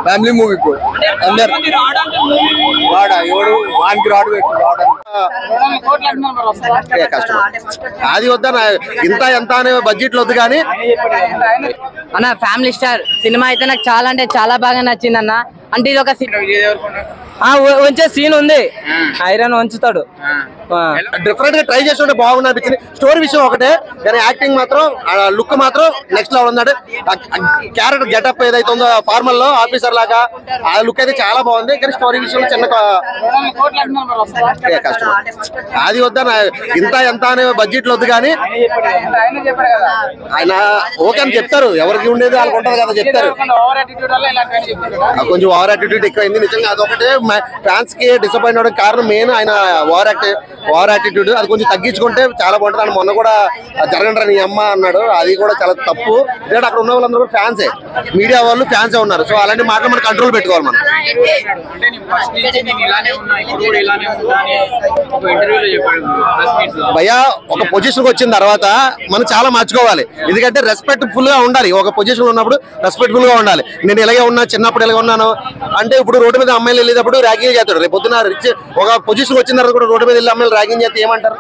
Family movie bro. అందరు వాడా ఎవడు వానికి రాడు కష్టం అది వద్దా ఇంత ఎంత అనే బడ్జెట్ వద్దు కానీ అన్న ఫ్యామిలీ స్టార్ సినిమా అయితే నాకు చాలా అంటే చాలా బాగా నచ్చింది అన్న. అంటే ఇది ఒక ఉంచే సీన్ ఉంది, ఐరన్ ఉంచుతాడు. డిఫరెంట్ గా ట్రై చేస్తుంటే బాగుంది అనిపించింది. స్టోరీ విషయం ఒకటే కానీ యాక్టింగ్ మాత్రం లుక్ మాత్రం నెక్స్ట్ లెవెల్ ఉన్నాడు. క్యారెక్టర్ గెటప్ ఏదైతే ఉందో ఫార్మల్ లో ఆఫీసర్ లాగా ఆ లుక్ అయితే చాలా బాగుంది. కానీ స్టోరీ విషయంలో చిన్న కష్టం అది వద్దా ఇంత ఎంత అనే బడ్జెట్ వద్దు కానీ ఆయన ఓకే అని చెప్తారు. ఎవరికి ఉండేది వాళ్ళకి ఉంటది కదా చెప్తారు. కొంచెం ఓవర్ యాటిట్యూడ్ ఎక్కువైంది నిజంగా. అదొకటే ఫ్యాన్స్ కి డిసప్పాయింట్ అవడం కారణం మెయిన్ ఆయన ఓవర్ యాటిట్యూడ్. అది కొంచెం తగ్గించుకుంటే చాలా బాగుంటుంది. అని మొన్న కూడా జరగండి నీ అమ్మ అన్నాడు, అది కూడా చాలా తప్పు. ఎందుకంటే అక్కడ ఉన్న వాళ్ళందరూ కూడా ఫ్యాన్సే, మీడియా వాళ్ళు ఫ్యాన్సే ఉన్నారు. సో అలాంటి మాటలు మనం కంట్రోల్ పెట్టుకోవాలి. మనం భయ్యా ఒక పొజిషన్ వచ్చిన తర్వాత మనం చాలా మార్చుకోవాలి. ఎందుకంటే రెస్పెక్ట్ఫుల్ గా ఉండాలి. ఒక పొజిషన్ ఉన్నప్పుడు రెస్పెక్ట్ఫుల్ గా ఉండాలి. నేను ఇలాగే ఉన్నా, చిన్నప్పుడు ఇలాగే ఉన్నాను అంటే ఇప్పుడు రోడ్డు మీద అమ్మాయిలు వెళ్ళేటప్పుడు ర్యాగింగ్ చేస్తాడు. రేపు పొద్దున రిచ్ ఒక పొజిషన్ వచ్చిన తర్వాత కూడా రోడ్డు మీద వెళ్ళి అమ్మాయిలు ర్యాగింగ్ చేస్తే ఏమంటారు?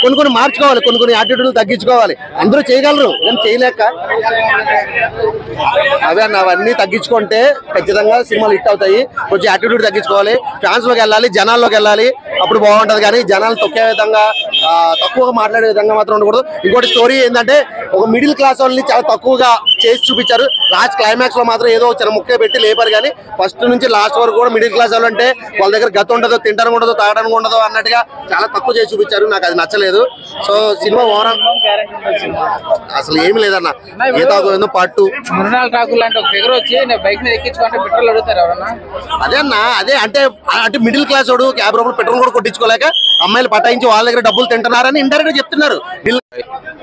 కొన్ని మార్చుకోవాలి, కొన్ని యాటిట్యూడ్లు తగ్గించుకోవాలి. అందరూ చేయగలరు కానీ చేయలేక అవన్నీ తగ్గించుకుంటే ఖచ్చితంగా సినిమాలు హిట్ అవుతాయి. కొంచెం యాటిట్యూడ్ తగ్గించుకోవాలి, ఫ్యాన్స్ లోకి వెళ్ళాలి, జనాల్లోకి వెళ్ళాలి, అప్పుడు బాగుంటది. కానీ జనాలు తొక్కే విధంగా తక్కువగా మాట్లాడే విధంగా మాత్రం ఉండకూడదు. ఇంకోటి స్టోరీ ఏంటంటే ఒక మిడిల్ క్లాస్ వాళ్ళని చాలా తక్కువగా చేసి చూపించారు. లాస్ట్ క్లైమాక్స్ లో మాత్రం ఏదో చిన్న ముక్క పెట్టి లేపారు. కానీ ఫస్ట్ నుంచి లాస్ట్ వరకు కూడా మిడిల్ క్లాస్ వాళ్ళు అంటే వాళ్ళ దగ్గర గతం ఉండదు, తింటానికి ఉండదు, తాగడానికి ఉండదు అన్నట్టుగా చాలా తక్కువ చేసి చూపించారు. నాకు అది నచ్చలేదు. సో సినిమా ఓవరాల్ అసలు ఏమి లేదన్న. గీతా గోవిందం పార్ట్ 2 అదే అన్న. అదే అంటే మిడిల్ క్లాస్ వాడు క్యాబ్ రూపాయలు పెట్రోల్ కూడా కొట్టించుకోలేక అమ్మాయిలు పటాయించి వాళ్ళ దగ్గర డబ్బులు తింటున్నారని ఇండైరెక్ట్ గా చెప్తున్నారు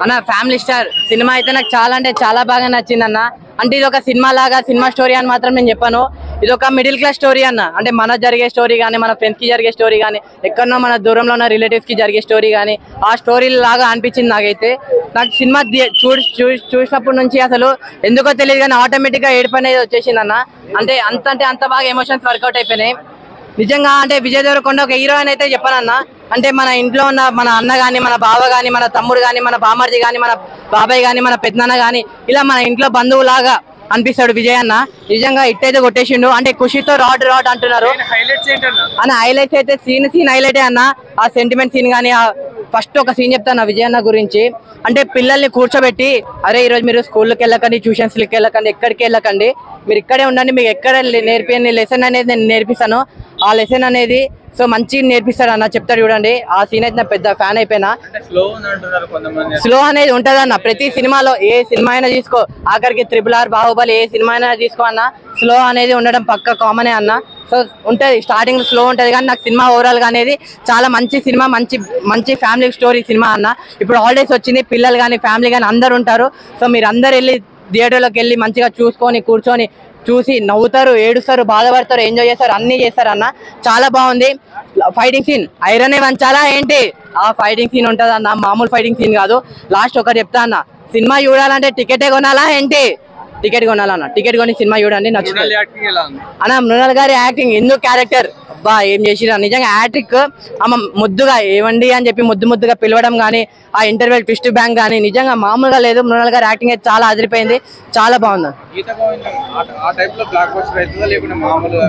అన్న. ఫ్యామిలీ స్టార్ సినిమా అయితే నాకు చాలా అంటే చాలా బాగా నచ్చింది అన్న. అంటే ఇది ఒక సినిమా లాగా సినిమా స్టోరీ అని మాత్రం నేను చెప్పాను. ఇది ఒక మిడిల్ క్లాస్ స్టోరీ అన్న. అంటే మన జరిగే స్టోరీ కానీ, మన ఫ్రెండ్స్ కి జరిగే స్టోరీ కానీ, ఎక్కడన్నా మన దూరంలో ఉన్న రిలేటివ్స్ కి జరిగే స్టోరీ కానీ ఆ స్టోరీ లాగా అనిపించింది నాకైతే. నాకు సినిమా చూసినప్పటి నుంచి అసలు ఎందుకో తెలియదు కానీ ఆటోమేటిక్ గా ఏడుపు అనేది వచ్చేసింది అన్న. అంటే అంత బాగా ఎమోషన్స్ వర్కౌట్ అయిపోయినాయి నిజంగా. అంటే విజయ్ దేవరకొండ ఒక హీరోయిన్ అయితే చెప్పానన్నా. అంటే మన ఇంట్లో ఉన్న మన అన్న గాని, మన బావ గాని, మన తమ్ముడు గాని, మన బామర్జీ గాని, మన బాబాయ్ గాని, మన పెద్దనాన్న గాని, ఇలా మన ఇంట్లో బంధువులాగా అనిపిస్తాడు విజయ్ అన్న. నిజంగా ఇట్టయితే కొట్టేసిండు. అంటే ఖుషితో రాడ్ అంటున్నారు అన్న. హైలైట్స్ అయితే సీన్ హైలైటే అన్న. ఆ సెంటిమెంట్ సీన్ కానీ ఫస్ట్ ఒక సీన్ చెప్తాను విజయ్ అన్న గురించి. అంటే పిల్లల్ని కూర్చోబెట్టి, అరే ఈరోజు మీరు స్కూల్కి వెళ్ళకండి, ట్యూషన్స్కి వెళ్ళకండి, ఎక్కడికి వెళ్ళకండి, మీరు ఇక్కడే ఉండండి, మీకు ఎక్కడ నేర్పిన లెసన్ అనేది నేను నేర్పిస్తాను. ఆ లెసన్ అనేది సో మంచిగా నేర్పిస్తాడు అన్న, చెప్తాడు చూడండి. ఆ సీన్ అయితే నా పెద్ద ఫ్యాన్ అయిపోయినా. స్లో అనేది ఉంటది అన్న ప్రతి సినిమాలో. ఏ సినిమా అయినా తీసుకో, ఆఖరికి RRR, బాహుబలి, ఏ సినిమా అయినా తీసుకో అన్న, స్లో అనేది ఉండడం పక్క కామనే అన్న. సో ఉంటది, స్టార్టింగ్ స్లో ఉంటది కానీ నాకు సినిమా ఓవరాల్ గా అనేది చాలా మంచి సినిమా, మంచి ఫ్యామిలీ స్టోరీ సినిమా అన్న. ఇప్పుడు హాలిడేస్ వచ్చింది, పిల్లలు కానీ ఫ్యామిలీ కానీ అందరు ఉంటారు. సో మీరు అందరు వెళ్ళి థియేటర్లోకి వెళ్ళి మంచిగా కూర్చొని చూసి నవ్వుతారు, ఏడుస్తారు, బాధపడతారు, ఎంజాయ్ చేస్తారు, అన్ని చేస్తారు అన్న. చాలా బాగుంది. ఫైటింగ్ సీన్ ఐరనే వంచాలా ఏంటి? ఆ ఫైటింగ్ సీన్ ఉంటది అన్న, మామూలు ఫైటింగ్ సీన్ కాదు. లాస్ట్ ఒకటి చెప్తా అన్న, సినిమా చూడాలంటే టికెటే కొనాలా ఏంటి? టికెట్ కొనాలన్న. టికెట్ కొని సినిమా చూడండి, నచ్చుతుంది అన్న. మృణాల్ గారి యాక్టింగ్, ఎందుకు క్యారెక్టర్ అబ్బా ఏం చేసిరా నిజంగా. యాట్రిక్ ఆమె ముద్దుగా ఏవండి అని చెప్పి ముద్దుగా పిలవడం కానీ, ఆ ఇంటర్వెల్ ట్విస్ట్ బ్యాంక్ కానీ నిజంగా మామూలుగా లేదు. మృణాల్ గారి యాక్టింగ్ అయితే చాలా అదిరిపోయింది, చాలా బాగుంది.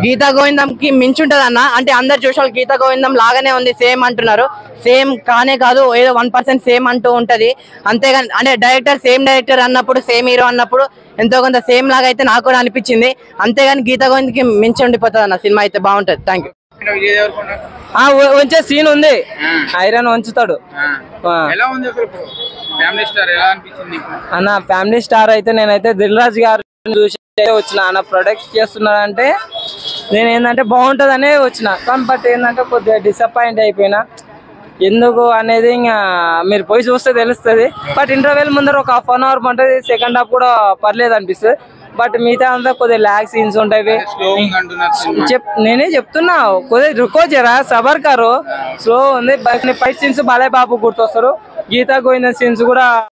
గీతా గోవిందంకి మించి ఉంటది అన్న. అంటే అందరు చూసే గీతా గోవిందం లాగానే ఉంది సేమ్ అంటున్నారు. సేమ్ కానే కాదు, ఏదో 1% సేమ్ అంటూ ఉంటది. అంతేగాని అంటే డైరెక్టర్ సేమ్ డైరెక్టర్ అన్నప్పుడు, సేమ్ హీరో అన్నప్పుడు ఎంతో కొంత సేమ్ లాగా అయితే నాకు కూడా అనిపించింది. అంతేగాని గీతా గోవింద్కి మించి ఉండిపోతుంది అన్న. సినిమా అయితే బాగుంటది. Thank you. ఉంచే సీన్ ఉంది, ఐరన్ ఉంచుతాడు అన్న. ఫ్యామిలీ స్టార్ అయితే నేనైతే దిల్ రాజు గారు చూసి వచ్చిన. ఆయన ప్రొడక్ట్ చేస్తున్నాడంటే నేను ఏంటంటే బాగుంటదనే వచ్చిన. కానీ బట్ ఏంటంటే కొద్దిగా డిసప్పాయింట్ అయిపోయినా. ఎందుకు అనేది ఇంకా మీరు పోయి చూస్తే తెలుస్తుంది. బట్ ఇంటర్వెల్ ముందర ఒక ½ అవర్ ఉంటుంది, సెకండ్ హాఫ్ కూడా పర్లేదు అనిపిస్తుంది. బట్ మిగతా అంతా కొద్దిగా ల్యాగ్ సీన్స్ ఉంటాయి. నేనే చెప్తున్నా కొద్దిగా రుకో జరా, సబర్ కారు. స్లో ఉంది. Fight scenes Balayya Babu గుర్తొస్తారు. గీతా గోవిందం సీన్స్ కూడా